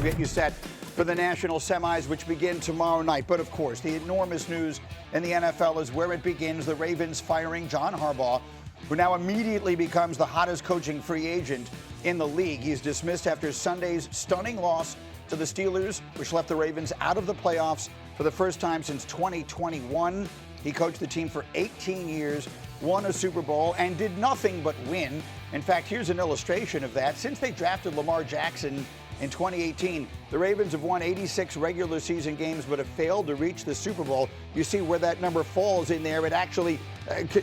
We'll get you set for the national semis, which begin tomorrow night. But of course, the enormous news in the NFL is where it begins. The Ravens firing John Harbaugh, who now immediately becomes the hottest coaching free agent in the league. He's dismissed after Sunday's stunning loss to the Steelers, which left the Ravens out of the playoffs for the first time since 2021. He coached the team for 18 years, won a Super Bowl, and did nothing but win. In fact, here's an illustration of that. Since they drafted Lamar Jackson in 2018, the Ravens have won 86 regular season games but have failed to reach the Super Bowl. You see where that number falls in there. It actually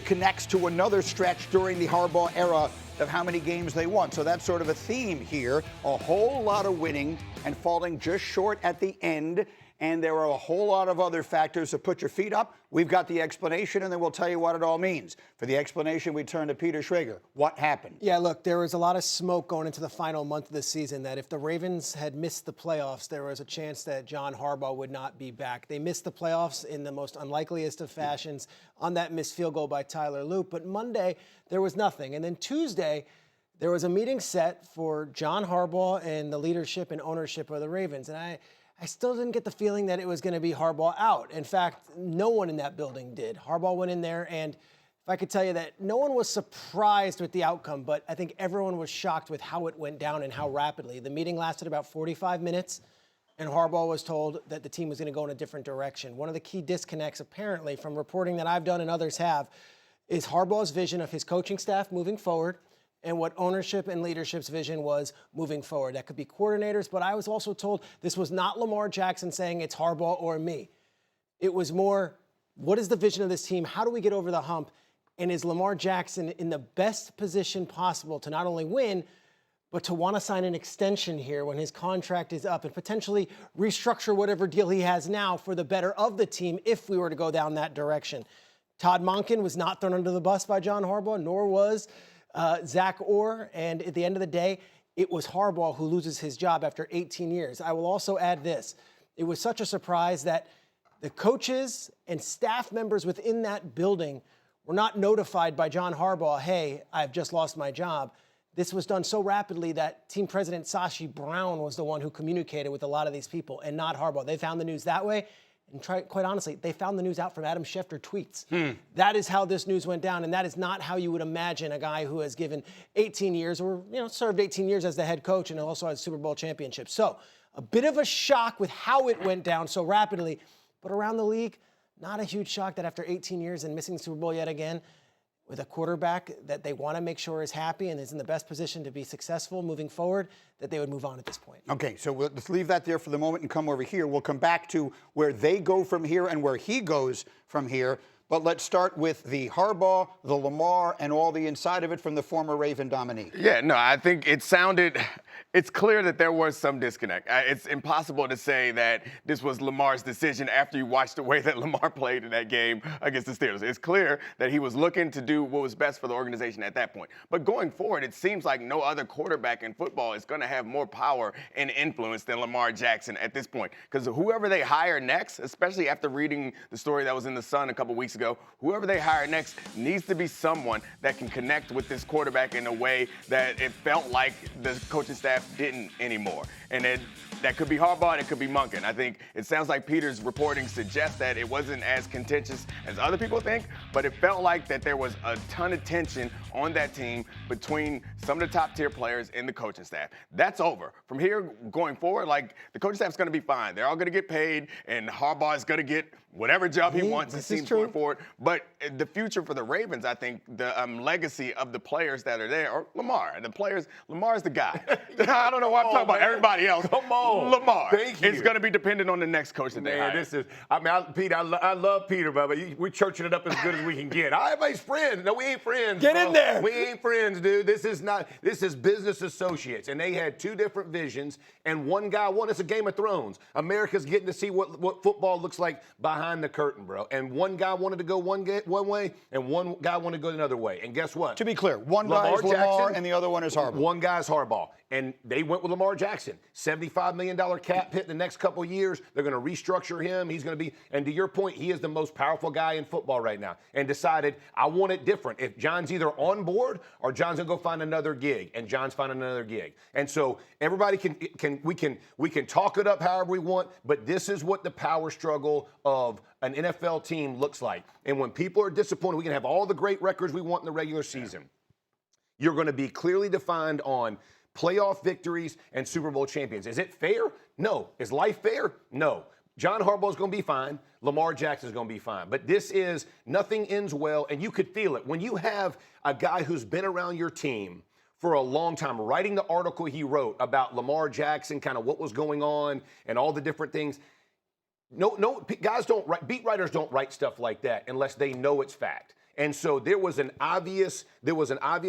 connects to another stretch during the Harbaugh era of how many games they won. So that's sort of a theme here. A whole lot of winning and falling just short at the end. And there are a whole lot of other factors. So put your feet up. We've got the explanation, and then we'll tell you what it all means. For the explanation, we turn to Peter Schrager. What happened? Yeah, look, there was a lot of smoke going into the final month of the season that if the Ravens had missed the playoffs, there was a chance that John Harbaugh would not be back. They missed the playoffs in the most unlikeliest of fashions on that missed field goal by Tyler Loop. But Monday, there was nothing. And then Tuesday, there was a meeting set for John Harbaugh and the leadership and ownership of the Ravens. And I still didn't get the feeling that it was going to be Harbaugh out. In fact, no one in that building did. Harbaugh went in there, and if I could tell you that no one was surprised with the outcome, but I think everyone was shocked with how it went down and how rapidly. The meeting lasted about 45 minutes, and Harbaugh was told that the team was going to go in a different direction. One of the key disconnects, apparently, from reporting that I've done and others have, is Harbaugh's vision of his coaching staff moving forward and what ownership and leadership's vision was moving forward. That could be coordinators, but I was also told this was not Lamar Jackson saying it's Harbaugh or me. It was more, what is the vision of this team? How do we get over the hump? And is Lamar Jackson in the best position possible to not only win, but to want to sign an extension here when his contract is up and potentially restructure whatever deal he has now for the better of the team if we were to go down that direction? Todd Monken was not thrown under the bus by John Harbaugh, nor was Zach Orr, and at the end of the day, it was Harbaugh who loses his job after 18 years. I will also add this. It was such a surprise that the coaches and staff members within that building were not notified by John Harbaugh, hey, I've just lost my job. This was done so rapidly that team president Sashi Brown was the one who communicated with a lot of these people and not Harbaugh. They found the news that way. And quite honestly, they found the news out from Adam Schefter tweets. That is how this news went down, and that is not how you would imagine a guy who has given 18 years or served 18 years as the head coach and also has Super Bowl championships. So a bit of a shock with how it went down so rapidly, but around the league, not a huge shock that after 18 years and missing the Super Bowl yet again, with a quarterback that they want to make sure is happy and is in the best position to be successful moving forward, that they would move on at this point. Okay, so let's leave that there for the moment and come over here. We'll come back to where they go from here and where he goes from here. But let's start with the Harbaugh, the Lamar, and all the inside of it from the former Raven Domonique. Yeah, no, I think it's clear that there was some disconnect. It's impossible to say that this was Lamar's decision after you watched the way that Lamar played in that game against the Steelers. It's clear that he was looking to do what was best for the organization at that point. But going forward, it seems like no other quarterback in football is going to have more power and influence than Lamar Jackson at this point. Because whoever they hire next, especially after reading the story that was in The Sun a couple weeks ago, whoever they hire next needs to be someone that can connect with this quarterback in a way that it felt like the coaching staff didn't anymore. And that could be Harbaugh and it could be Monken. I think it sounds like Peter's reporting suggests that it wasn't as contentious as other people think, but it felt like that there was a ton of tension on that team between some of the top tier players and the coaching staff. That's over. From here going forward, like, the coaching staff's going to be fine. They're all going to get paid, and Harbaugh is going to get whatever job he wants, it seems, going forward. But the future for the Ravens, I think, the legacy of the players that are there, or Lamar. The players, Lamar's the guy. I don't know why I'm talking about everybody else. Come on. Lamar. Thank you. It's going to be dependent on the next coach that they hire. Pete, I love Peter, but we're churching it up as good as we can get. Everybody's friends. No, we ain't friends. Get in there. We ain't friends, dude. This is business associates. And they had two different visions, and one guy won. It's a Game of Thrones. America's getting to see what football looks like behind the curtain, bro. And one guy wanted to go one way, and one guy wanted to go another way. And guess what? To be clear, one guy is Lamar and the other one is Harbaugh. One guy's Harbaugh. And they went with Lamar Jackson. $75 million cap hit in the next couple of years. They're going to restructure him. He's going to be, and to your point, he is the most powerful guy in football right now. And decided, I want it different. If John's either on board or John's going to go find another gig, and John's finding another gig. And so everybody we can talk it up however we want, but this is what the power struggle of an NFL team looks like. And when people are disappointed, we can have all the great records we want in the regular season. You're going to be clearly defined on playoff victories and Super Bowl champions. Is it fair? No. Is life fair? No. John Harbaugh is going to be fine. Lamar Jackson is going to be fine. But this is, nothing ends well, and you could feel it. When you have a guy who's been around your team for a long time, writing the article he wrote about Lamar Jackson, kind of what was going on and all the different things. No, guys don't write, beat writers don't write stuff like that unless they know it's fact. And so there was an obvious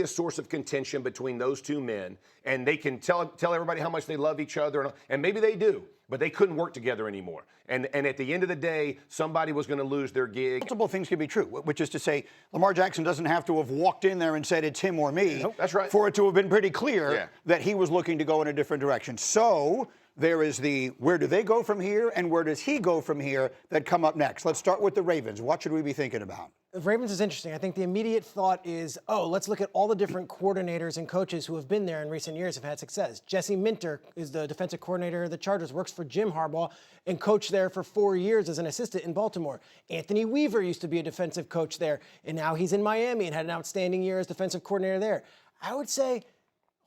source of contention between those two men, and they can tell everybody how much they love each other, and maybe they do, but they couldn't work together anymore. And at the end of the day, somebody was going to lose their gig. Multiple things can be true, which is to say Lamar Jackson doesn't have to have walked in there and said it's him or me. Nope, that's right. For it to have been pretty clear that he was looking to go in a different direction. So there is the where do they go from here and where does he go from here that come up next. Let's start with the Ravens. What should we be thinking about? The Ravens is interesting. I think the immediate thought is, let's look at all the different coordinators and coaches who have been there in recent years, have had success. Jesse Minter is the defensive coordinator of the Chargers, works for Jim Harbaugh, and coached there for 4 years as an assistant in Baltimore. Anthony Weaver used to be a defensive coach there, and now he's in Miami and had an outstanding year as defensive coordinator there. I would say,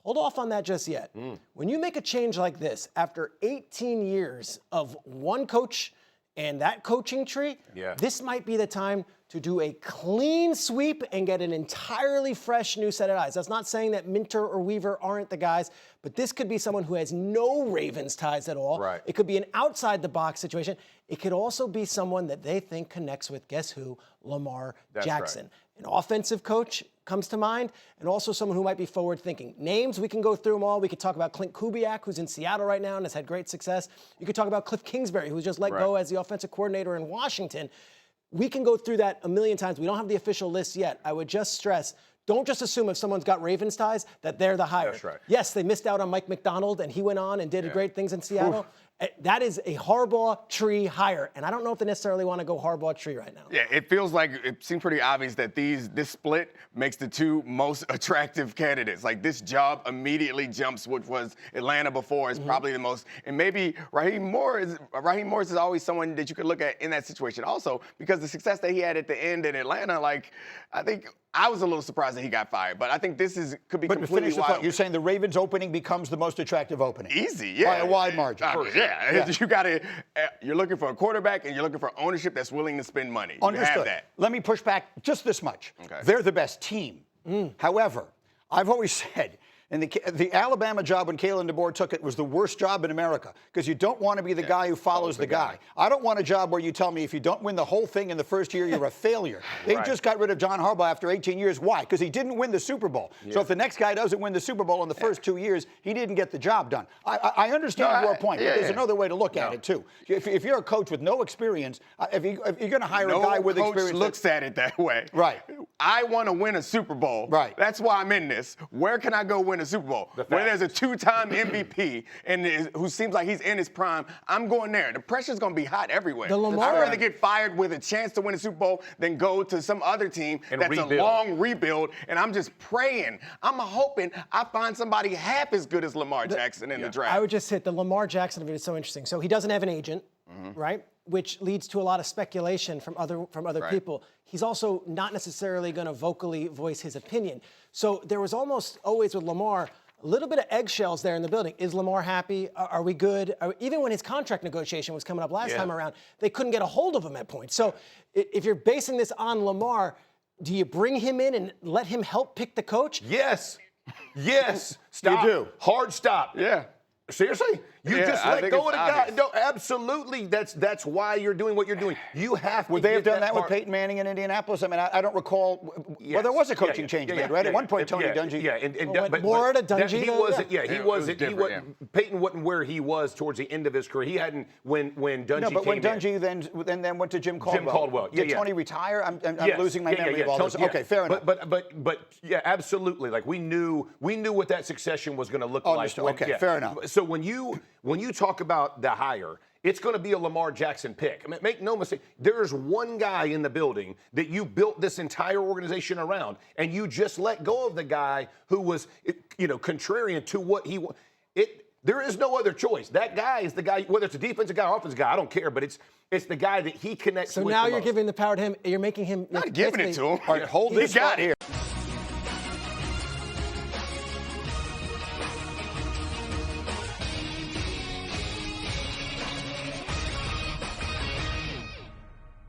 hold off on that just yet. When you make a change like this, after 18 years of one coach and that coaching tree, this might be the time to do a clean sweep and get an entirely fresh new set of eyes. That's not saying that Minter or Weaver aren't the guys, but this could be someone who has no Ravens ties at all. Right. It could be an outside-the-box situation. It could also be someone that they think connects with, guess who? Lamar Jackson. Right. An offensive coach comes to mind, and also someone who might be forward-thinking. Names, we can go through them all. We could talk about Clint Kubiak, who's in Seattle right now and has had great success. You could talk about Cliff Kingsbury, who's just let go as the offensive coordinator in Washington. We can go through that a million times. We don't have the official list yet. I would just stress, don't just assume if someone's got Ravens ties that they're the hire. That's right. Yes, they missed out on Mike McDonald, and he went on and did great things in Seattle. That is a Harbaugh tree hire, and I don't know if they necessarily want to go Harbaugh tree right now. Yeah, it feels like it seems pretty obvious that this split makes the two most attractive candidates. Like this job immediately jumps what was Atlanta before is probably the most, and maybe Raheem Morris is always someone that you could look at in that situation. Also, because the success that he had at the end in Atlanta, like I think I was a little surprised that he got fired, but I think this could be completely finish the wild. thought. You're saying the Ravens opening becomes the most attractive opening? Easy, yeah. By a wide margin. You're looking for a quarterback and you're looking for ownership that's willing to spend money. Understood. You have that. Let me push back just this much. Okay. They're the best team. However, I've always said, and the Alabama job when Kalen DeBoer took it was the worst job in America because you don't want to be the guy who follows the guy. I don't want a job where you tell me if you don't win the whole thing in the first year, you're a failure. They just got rid of John Harbaugh after 18 years. Why? Because he didn't win the Super Bowl. So if the next guy doesn't win the Super Bowl in the first 2 years, he didn't get the job done. I understand your point, but there's another way to look at it, too. If you're a coach with no experience, if you're going to hire a guy with experience. No coach looks at it that way. Right. I want to win a Super Bowl. Right. That's why I'm in this. Where can I go win a Super Bowl? Where there's a two-time MVP and who seems like he's in his prime, I'm going there. The pressure's going to be hot everywhere. I'd rather get fired with a chance to win a Super Bowl than go to some other team that's a long rebuild, and I'm just praying. I'm hoping I find somebody half as good as Lamar Jackson in the draft. I would just hit the Lamar Jackson of it is so interesting. So he doesn't have an agent, right? Which leads to a lot of speculation from other people. He's also not necessarily going to vocally voice his opinion. So there was almost always with Lamar a little bit of eggshells there in the building. Is Lamar happy? Are we good? Even when his contract negotiation was coming up last time around, they couldn't get a hold of him at points. So if you're basing this on Lamar, do you bring him in and let him help pick the coach? Yes. Stop. You do. Hard stop. Yeah. Seriously? You Yeah, just I let think go it's of the guy. obvious. No, absolutely. That's why you're doing what you're doing. You have to. Would they have get done that with part- Peyton Manning in Indianapolis? I mean, I don't recall. Yes. Well, there was a Yeah, coaching yeah, change yeah, made, yeah, right? yeah, At one point, yeah, Tony Dungy. Yeah, and Well, more to Dungy, he though, wasn't. yeah. Yeah, he It was wasn't. different, Peyton wasn't where he was towards the end of his career. He hadn't when Dungy No, but when came in. Dungy then went to Jim Caldwell. Jim Caldwell. Yeah, Did yeah. Tony retire? I'm Yes. losing my memory of all this. Yeah. Okay, fair enough. But yeah, absolutely. Like we knew what that succession was going to look like. Understood. Okay, fair enough. So when you talk about the hire, it's going to be a Lamar Jackson pick. I mean, make no mistake. There's one guy in the building that you built this entire organization around, and you just let go of the guy who was, contrarian to what he was. There is no other choice. That guy is the guy, whether it's a defensive guy or offensive guy, I don't care, but it's the guy that he connects with. So now the you're most. giving the power to him. You're making him. Not giving it to him. All right, hold this got thought it. here.